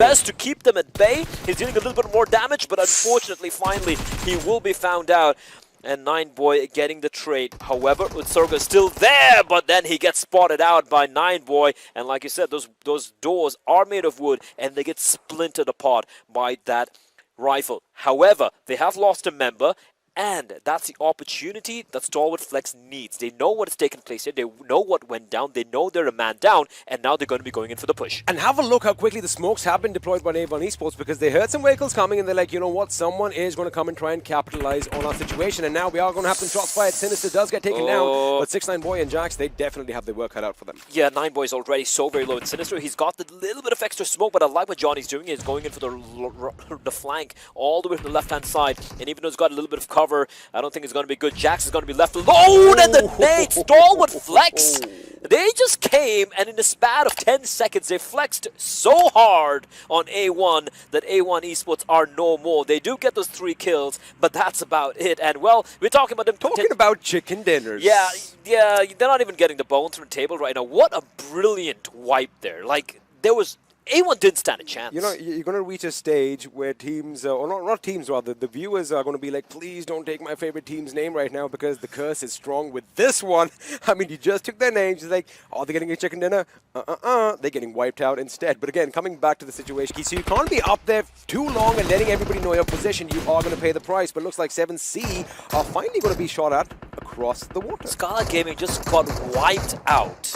best to keep them at bay. He's dealing a little bit more damage, but unfortunately, finally, he will be found out. And 9boy getting the trade. However, Utsurga is still there, but then he gets spotted out by 9boy. And like you said, those doors are made of wood, and they get splintered apart by that rifle. However, they have lost a member, and that's the opportunity that Stalwart Flex needs. They know what has taken place here. They know what went down. They know they're a man down, and now they're going to be going in for the push. And have a look how quickly the smokes have been deployed by Wwcd Esports, because they heard some vehicles coming and they're like, you know what, someone is going to come and try and capitalize on our situation. And now we are going to have some shots fired. Sinister does get taken down, but 6ix9ine and Jax, they definitely have their work cut out for them. Yeah, 9boy is already so very low in Sinister. He's got the little bit of extra smoke, but I like what Jhonny's doing. He's going in for the flank all the way to the left-hand side. And even though he's got a little bit of cover, I don't think it's going to be good. Jax is going to be left alone, and the nade, Stalwart Flex. They just came, and in the span of 10 seconds, they flexed so hard on A1 that A1 Esports are no more. They do get those 3 kills, but that's about it. And, well, we're talking about them... Talking about chicken dinners. Yeah, they're not even getting the bones from the table right now. What a brilliant wipe there. Like, there was... A1 didn't stand a chance. You know, you're going to reach a stage where teams, or not teams rather, the viewers are going to be like, please don't take my favorite team's name right now because the curse is strong with this one. I mean, you just took their names. It's like, oh, they're getting a chicken dinner? They're getting wiped out instead. But again, coming back to the situation, so you can't be up there too long and letting everybody know your position. You are going to pay the price. But it looks like 7C are finally going to be shot at across the water. Scala Gaming just got wiped out.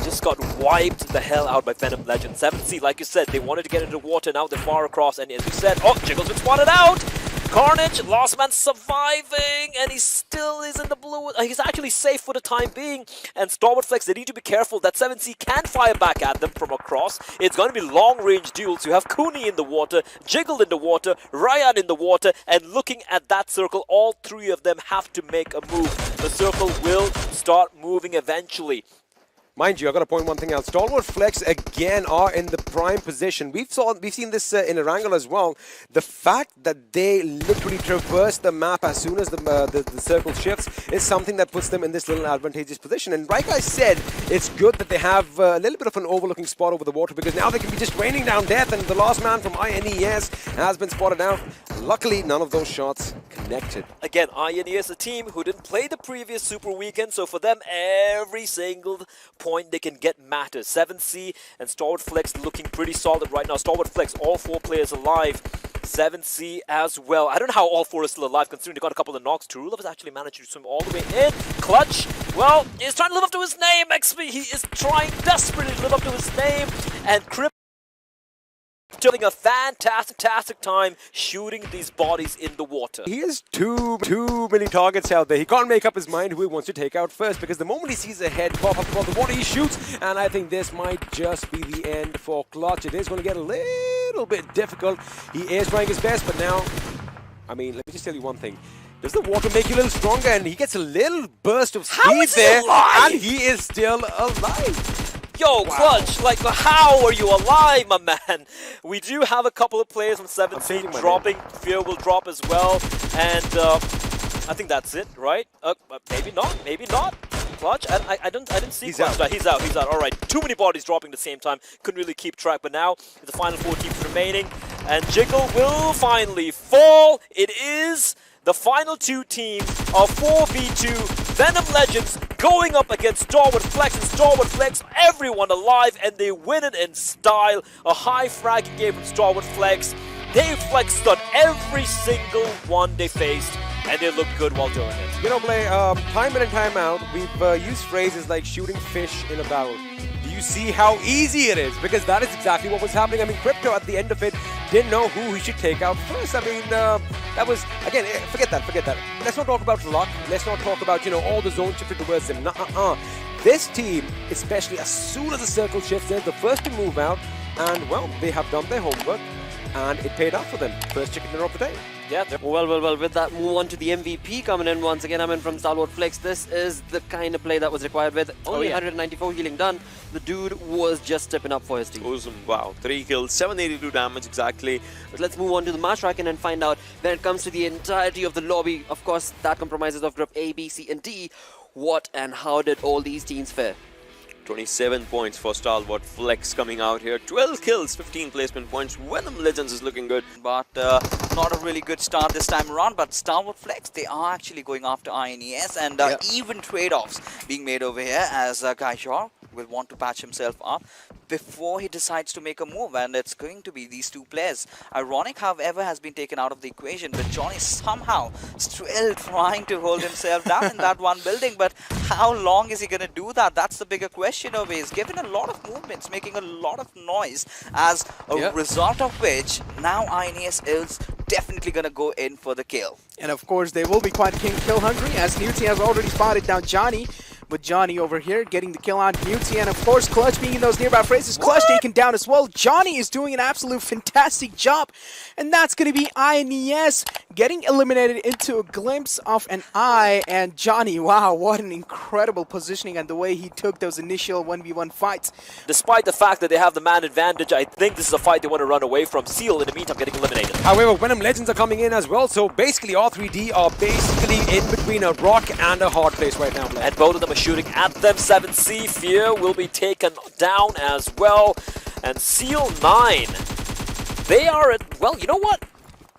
Just got wiped the hell out by Venom Legend. 7C, like you said, they wanted to get into the water, now they're far across, and as you said, oh, Jiggle's been spotted out! Carnage, last man surviving, and he still is in the blue. He's actually safe for the time being, and Stalwart Flex, they need to be careful that 7C can fire back at them from across. It's going to be long-range duels. You have Cooney in the water, Jiggle in the water, Ryan in the water, and looking at that circle, all 3 of them have to make a move. The circle will start moving eventually. Mind you, I got to point one thing out. Stalwart Flex again are in the prime position. We've seen this in Erangel as well. The fact that they literally traverse the map as soon as the circle shifts is something that puts them in this little advantageous position. And like I said, it's good that they have a little bit of an overlooking spot over the water, because now they can be just raining down death. And the last man from INES has been spotted out. Luckily, none of those shots connected. Again, INES, a team who didn't play the previous Super Weekend, so for them, every single point they can get matters. 7C and Stalwart Flex looking pretty solid right now. Stalwart Flex, all 4 players alive. 7C as well. I don't know how all 4 are still alive, considering they got a couple of knocks. Turulov has actually managed to swim all the way in. Clutch, well, he's trying to live up to his name. XP, he is trying desperately to live up to his name. And Crypt having a fantastic time shooting these bodies in the water. He has too many targets out there. He can't make up his mind who he wants to take out first, because the moment he sees a head pop up above the water, he shoots. And I think this might just be the end for Clutch. It is going to get a little bit difficult. He is trying his best, but now, I mean, let me just tell you one thing. Does the water make you a little stronger? And he gets a little burst of speed there, and he is still alive. Yo, wow. Clutch, like, how are you alive, my man? We do have a couple of players from 7C dropping. Fear will drop as well. And I think that's it, right? Maybe not. Clutch, I didn't see Clutch. He's out. All right, too many bodies dropping at the same time. Couldn't really keep track, but now the final 4 teams remaining. And Jiggle will finally fall. It is the final 2 teams of 4v2 Venom Legends going up against Stalwart Flex, and Stalwart Flex, everyone alive, and they win it in style. A high fragging game from Stalwart Flex. They flexed on every single one they faced, and they looked good while doing it. You know, Play, time in and time out, we've used phrases like shooting fish in a barrel. Do you see how easy it is? Because that is exactly what was happening. I mean, Crypto at the end of it didn't know who he should take out first. I mean, that was, again, forget that. Let's not talk about luck. Let's not talk about, you know, all the zones shifted towards them. This team, especially as soon as the circle shifts, they're the first to move out. And, well, they have done their homework. And it paid off for them. First chicken dinner of the day. Yeah. Well, with that, move on to the MVP coming in once again. From Stalwart Flex. This is the kind of play that was required with only 194 healing done. The dude was just stepping up for his team. Awesome. Wow. 3 kills, 782 damage exactly. But let's move on to the match ranking and find out when it comes to the entirety of the lobby. Of course, that compromises of group A, B, C, and D. What and how did all these teams fare? 27 points for Stalwart. Flex coming out here. 12 kills, 15 placement points. Venom Legends is looking good. But not a really good start this time around. But Stalwart Flex, they are actually going after INES, and even trade-offs being made over here as Gaishor will want to patch himself up before he decides to make a move, and it's going to be these two players. Ironic, however, has been taken out of the equation, but Jhonny somehow still trying to hold himself down in that one building. But how long is he going to do that? That's the bigger question over. He's given a lot of movements, making a lot of noise, as a result of which now INES is definitely going to go in for the kill. And of course, they will be quite kill hungry, as Newty has already spotted down Jhonny. But Jhonny over here getting the kill on Newty, and of course Clutch being in those nearby phrases. Clutch taken down as well. Jhonny is doing an absolute fantastic job, and that's going to be INES getting eliminated into a glimpse of an eye. And Jhonny, wow, what an incredible positioning and the way he took those initial 1v1 fights. Despite the fact that they have the man advantage, I think this is a fight they want to run away from. Seal, in the meantime, getting eliminated. However, Venom Legends are coming in as well, so basically R3D are basically in between a rock and a hard place right now. And both of them are shooting at them. 7C, Fear will be taken down as well. And Seal 9, they are at, well, you know what?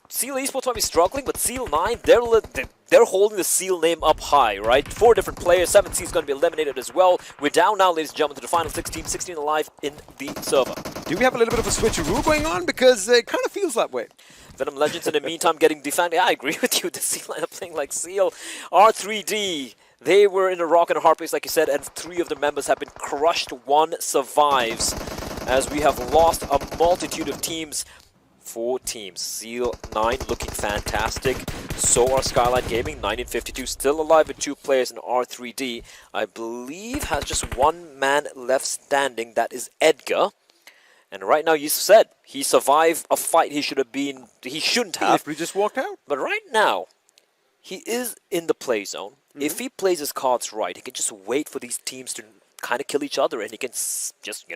Seal Esports might be struggling, but Seal 9, they're holding the Seal name up high, right? 4 different players. 7C is going to be eliminated as well. We're down now, ladies and gentlemen, to the final 16, 16 alive in the server. Do we have a little bit of a switcheroo going on? Because it kind of feels that way. Venom Legends in the meantime getting defended. Yeah, I agree with you. The Seal lineup playing like Seal. R3D, they were in a rock and a hard place, like you said, and 3 of the members have been crushed. 1 survives, as we have lost a multitude of teams. 4 teams. Seal 9 looking fantastic. So are Skyline Gaming. 1952 still alive with 2 players, and R3D, I believe, has just 1 man left standing. That is Edgar. And right now, you said he survived a fight he shouldn't have. If we just walked out. But right now, he is in the play zone. If he plays his cards right, he can just wait for these teams to kind of kill each other, and he can just,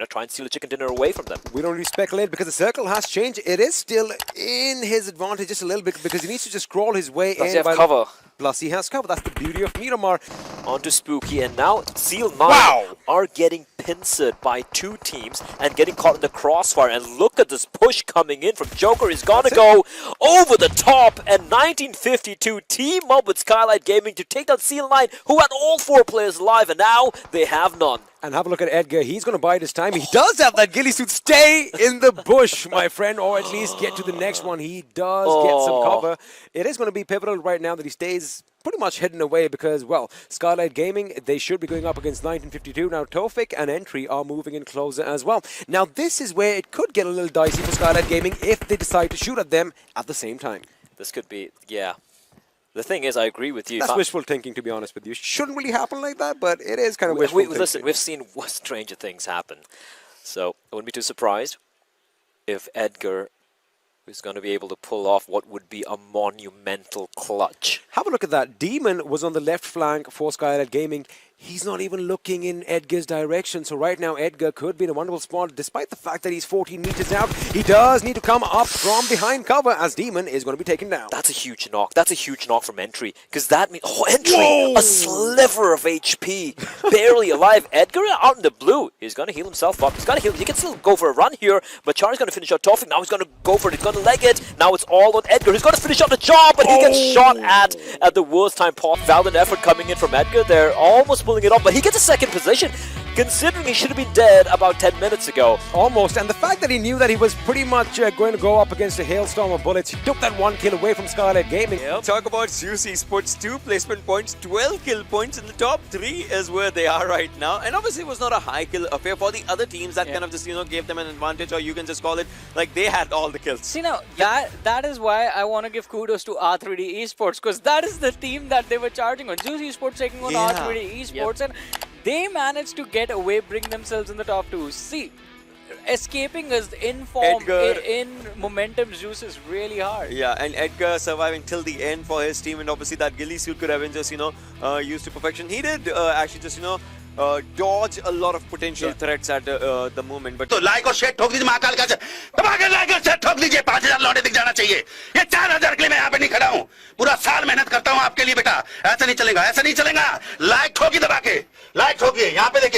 try and steal a chicken dinner away from them. We don't really speculate because the circle has changed. It is still in his advantage just a little bit because he needs to just crawl his way Plus in. he has cover. Plus he has cover. That's the beauty of Miramar. Onto Spooky, and now Seal 9 are getting pincered by 2 teams and getting caught in the crossfire. And look at this push coming in from Joker. He's gonna go over the top, and 1952 team up with Skylight Gaming to take down Seal 9, who had all 4 players alive, and now they have none. And have a look at Edgar. He's going to bide his time. He does have that ghillie suit. Stay in the bush, my friend, or at least get to the next one. He does get some cover. It is going to be pivotal right now that he stays pretty much hidden away because, well, Skylight Gaming, they should be going up against 1952. Now, Tofik and Entry are moving in closer as well. Now, this is where it could get a little dicey for Skylight Gaming if they decide to shoot at them at the same time. This could be, yeah. The thing is, I agree with you. That's wishful thinking, to be honest with you. Shouldn't really happen like that, but it is kind of wishful thinking. Listen, we've seen stranger things happen. So I wouldn't be too surprised if Edgar is going to be able to pull off what would be a monumental clutch. Have a look at that. Demon was on the left flank for Skylight Gaming. He's not even looking in Edgar's direction. So right now, Edgar could be in a wonderful spot. Despite the fact that he's 14 meters out, he does need to come up from behind cover as Demon is going to be taken down. That's a huge knock. That's a huge knock from Entry. Because that means, Entry, a sliver of HP. Barely alive. Edgar out in the blue. He's going to heal himself up. He's going to heal. He can still go for a run here. But Char's going to finish out Tofik. Now he's going to go for it. He's going to leg it. Now it's all on Edgar. He's going to finish out the job. But he gets shot at the worst time possible. Valiant effort coming in from Edgar. They're almost pulling it off. But he gets a second position, considering he should have been dead about 10 minutes ago. Almost, and the fact that he knew that he was pretty much going to go up against a hailstorm of bullets, he took that 1 kill away from Skylight Gaming. Talk about ZEUS Esports, 2 placement points, 12 kill points in the top 3 is where they are right now. And obviously it was not a high kill affair for the other teams that kind of just, gave them an advantage, or you can just call it like they had all the kills. See now, that is why I want to give kudos to R3D Esports, because that is the team that they were charging on. ZEUS Esports taking on R3D Esports, and they managed to get away, bring themselves in the top 2. See, escaping as in form, in momentum, ZEUS is really hard. Yeah, and Edgar surviving till the end for his team, and obviously that ghillie suit could have been just, used to perfection. He did actually just, dodge a lot of potential threats at the moment. But तो like और share ठोक दीजिए महाकाल का दबाकर like और share ठोक दीजिए 5000 लौटे दिख जाना चाहिए ये 4000 के लिए मैं यहाँ पे नहीं खड़ा हूँ पूरा साल मेहनत करता हूँ आपके लिए बेटा ऐसा नहीं चलेगा लाइक ठोकी दबा के लाइक ठोकिए यहाँ पे देखिए